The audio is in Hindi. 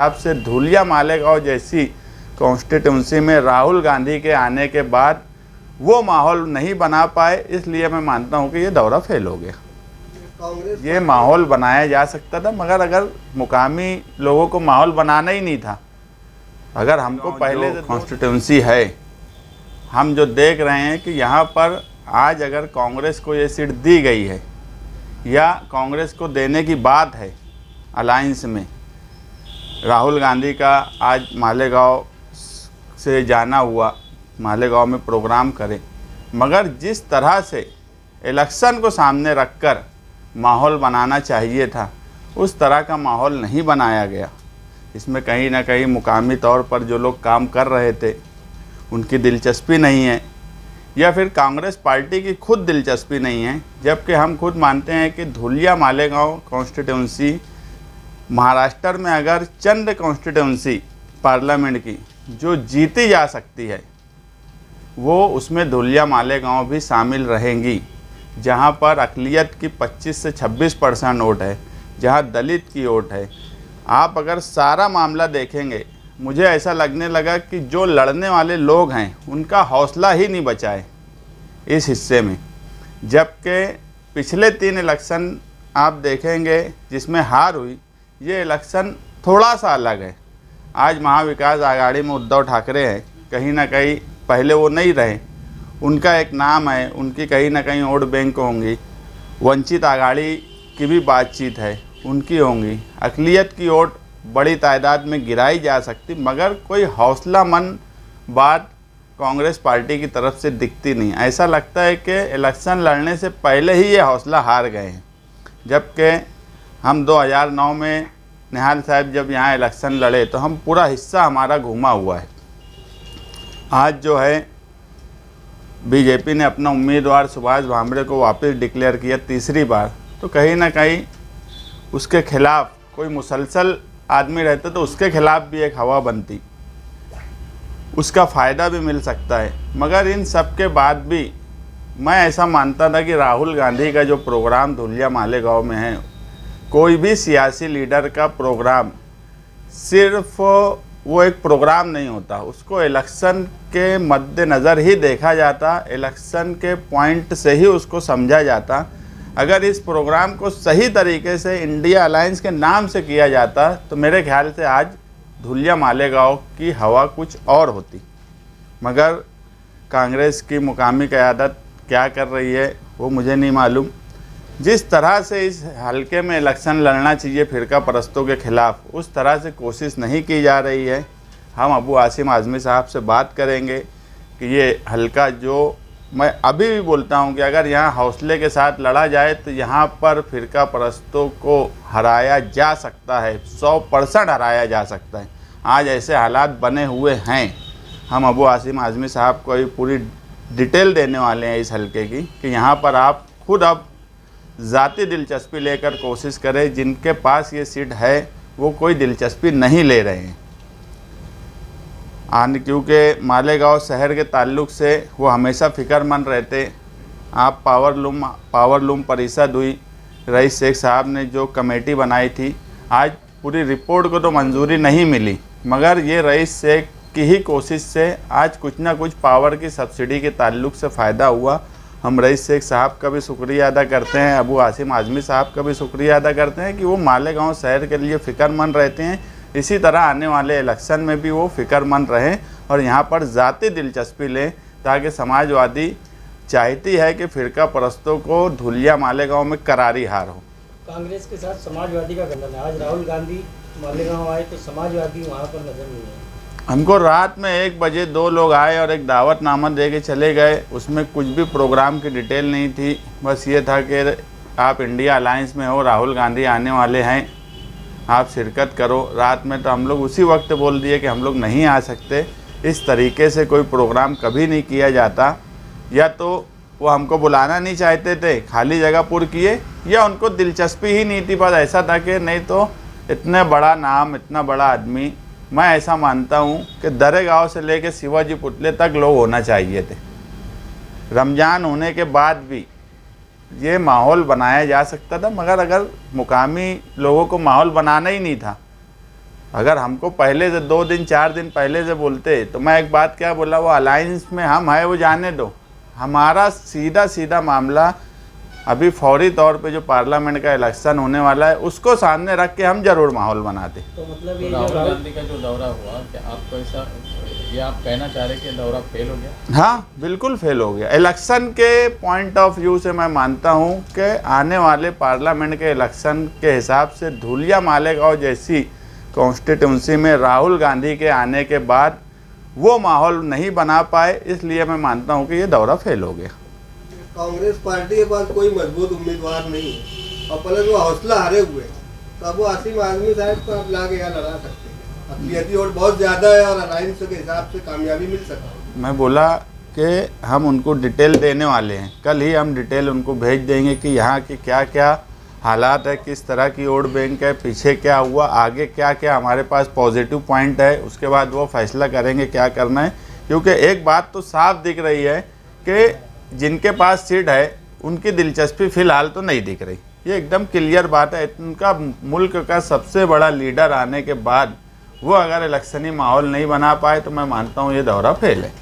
आपसे धुलिया मालेगांव जैसी कॉन्स्टिट्यूंसी में राहुल गांधी के आने के बाद वो माहौल नहीं बना पाए, इसलिए मैं मानता हूँ कि ये दौरा फेल हो गया। ये माहौल बनाया जा सकता था, मगर अगर मुकामी लोगों को माहौल बनाना ही नहीं था, अगर हमको पहले से कॉन्स्टिट्यूंसी है, हम जो देख रहे हैं कि यहाँ पर आज अगर कांग्रेस को ये सीट दी गई है या कांग्रेस को देने की बात है अलायंस में, राहुल गांधी का आज मालेगांव से जाना हुआ, मालेगांव में प्रोग्राम करे, मगर जिस तरह से इलेक्शन को सामने रखकर माहौल बनाना चाहिए था, उस तरह का माहौल नहीं बनाया गया। इसमें कहीं ना कहीं मुकामी तौर पर जो लोग काम कर रहे थे उनकी दिलचस्पी नहीं है, या फिर कांग्रेस पार्टी की खुद दिलचस्पी नहीं है, जबकि हम खुद मानते हैं कि धुलिया मालेगांव कॉन्स्टिट्यूंसी महाराष्ट्र में अगर चंद कॉन्स्टिट्यूंसी पार्लियामेंट की जो जीती जा सकती है, वो उसमें धुलिया मालेगांव भी शामिल रहेंगी, जहां पर अक़लियत की 25 से 26% वोट है, जहां दलित की वोट है। आप अगर सारा मामला देखेंगे, मुझे ऐसा लगने लगा कि जो लड़ने वाले लोग हैं उनका हौसला ही नहीं बचा है इस हिस्से में। जबकि पिछले 3 इलेक्शन आप देखेंगे जिसमें हार हुई, ये इलेक्शन थोड़ा सा अलग है। आज महाविकास आघाड़ी में उद्धव ठाकरे हैं, कहीं ना कहीं पहले वो नहीं रहे, उनका एक नाम है, उनकी कहीं ना कहीं वोट बैंक होंगी। वंचित आघाड़ी की भी बातचीत है, उनकी होंगी। अक़लियत की वोट बड़ी तादाद में गिराई जा सकती, मगर कोई हौसलामंद बात कांग्रेस पार्टी की तरफ से दिखती नहीं। ऐसा लगता है कि इलेक्शन लड़ने से पहले ही ये हौसला हार गए हैं। जबकि हम 2009 में निहाल साहब जब यहाँ इलेक्शन लड़े तो हम पूरा हिस्सा हमारा घूमा हुआ है। आज जो है बीजेपी ने अपना उम्मीदवार सुभाष भामरे को वापस डिक्लेयर किया तीसरी बार, तो कहीं ना कहीं उसके खिलाफ कोई मुसलसल आदमी रहता तो उसके खिलाफ भी एक हवा बनती, उसका फ़ायदा भी मिल सकता है। मगर इन सब के बाद भी मैं ऐसा मानता था कि राहुल गांधी का जो प्रोग्राम धुलिया मालेगांव में है, कोई भी सियासी लीडर का प्रोग्राम सिर्फ वो एक प्रोग्राम नहीं होता, उसको इलेक्शन के मद्देनज़र ही देखा जाता, इलेक्शन के पॉइंट से ही उसको समझा जाता। अगर इस प्रोग्राम को सही तरीके से इंडिया अलायंस के नाम से किया जाता तो मेरे ख्याल से आज धुलिया मालेगांव की हवा कुछ और होती। मगर कांग्रेस की मुकामी क़यादत क्या कर रही है वो मुझे नहीं मालूम। जिस तरह से इस हलके में इलेक्शन लड़ना चाहिए फ़िरका परस्तों के ख़िलाफ़, उस तरह से कोशिश नहीं की जा रही है। हम अबू आसिम आज़मी साहब से बात करेंगे कि ये हलका, जो मैं अभी भी बोलता हूं कि अगर यहाँ हौसले के साथ लड़ा जाए तो यहाँ पर फ़िरका परस्तों को हराया जा सकता है, 100% हराया जा सकता है। आज ऐसे हालात बने हुए हैं। हम अबू आसिम आज़मी साहब को अभी पूरी डिटेल देने वाले हैं इस हलके की कि यहाँ पर आप खुद अब ज़ाती दिलचस्पी लेकर कोशिश करें। जिनके पास ये सीट है वो कोई दिलचस्पी नहीं ले रहे हैं, क्योंकि मालेगांव शहर के ताल्लुक से वो हमेशा फ़िक्रमंद रहते। आप पावरलूम परिषद हुई, रईस शेख साहब ने जो कमेटी बनाई थी, आज पूरी रिपोर्ट को तो मंजूरी नहीं मिली, मगर ये रईस शेख की ही कोशिश से आज कुछ ना कुछ पावर की सब्सिडी के ताल्लुक से फ़ायदा हुआ। हम रईस शेख साहब का भी शुक्रिया अदा करते हैं, अबू आसिम आज़मी साहब का भी शुक्रिया अदा करते हैं कि वो मालेगांव शहर के लिए फ़िक्रमंद रहते हैं। इसी तरह आने वाले इलेक्शन में भी वो फ़िक्रमंद रहें और यहाँ पर ज़ाती दिलचस्पी लें, ताकि समाजवादी चाहती है कि फ़िरका परस्तों को धुलिया मालेगांव में करारी हार हो। कांग्रेस के साथ समाजवादी का गठबंधन है। आज राहुल गांधी मालेगांव आए तो समाजवादी वहाँ पर नजर नहीं आए। हमको रात में 1 बजे 2 लोग आए और एक दावतनामा दे के चले गए। उसमें कुछ भी प्रोग्राम की डिटेल नहीं थी, बस ये था कि आप इंडिया अलायंस में हो, राहुल गांधी आने वाले हैं, आप शिरकत करो। रात में तो हम लोग उसी वक्त बोल दिए कि हम लोग नहीं आ सकते। इस तरीके से कोई प्रोग्राम कभी नहीं किया जाता। या तो वो हमको बुलाना नहीं चाहते थे, खाली जगह पुर किए, या उनको दिलचस्पी ही नहीं थी। बस ऐसा था कि नहीं तो इतने बड़ा नाम, इतना बड़ा आदमी, मैं ऐसा मानता हूँ कि दरेगांव से लेकर शिवाजी पुतले तक लोग होना चाहिए थे। रमज़ान होने के बाद भी ये माहौल बनाया जा सकता था, मगर अगर मुकामी लोगों को माहौल बनाना ही नहीं था अगर हमको पहले से 2 दिन 4 दिन पहले से बोलते तो मैं एक बात क्या बोला, वो अलायंस में हम है वो जाने दो, हमारा सीधा सीधा मामला अभी फौरी तौर पे जो पार्लियामेंट का इलेक्शन होने वाला है उसको सामने रख के हम जरूर माहौल बनाते। तो मतलब तो ये राहुल जो गांधी का जो दौरा हुआ, क्या आपको ऐसा ये आप कहना चाह रहे कि दौरा फेल हो गया? हाँ बिल्कुल फेल हो गया। इलेक्शन के पॉइंट ऑफ व्यू से मैं मानता हूँ कि आने वाले पार्लियामेंट के इलेक्शन के हिसाब से धुलिया मालेगांव जैसी कॉन्स्टिट्यूंसी में राहुल गांधी के आने के बाद वो माहौल नहीं बना पाए, इसलिए मैं मानता हूँ कि ये दौरा फेल हो गया। कांग्रेस पार्टी के पास कोई मजबूत उम्मीदवार नहीं है और प्लस वो हौसला हारे हुए हैं, तो अब वो आसिम आजमी साहब को आप लाके यहाँ लड़ा सकते हैं। अकलियती वोट बहुत ज़्यादा है और अलायंस के हिसाब से कामयाबी मिल सकती है। मैं बोला कि हम उनको डिटेल देने वाले हैं, कल ही हम डिटेल उनको भेज देंगे कि यहाँ की क्या क्या हालात है, किस तरह की वोट बैंक है, पीछे क्या हुआ, आगे क्या क्या हमारे पास पॉजिटिव पॉइंट है, उसके बाद वो फैसला करेंगे क्या करना है। क्योंकि एक बात तो साफ दिख रही है कि जिनके पास सीट है उनकी दिलचस्पी फ़िलहाल तो नहीं दिख रही, ये एकदम क्लियर बात है। उनका मुल्क का सबसे बड़ा लीडर आने के बाद वो अगर इलेक्शनी माहौल नहीं बना पाए तो मैं मानता हूँ ये दौरा फेल है।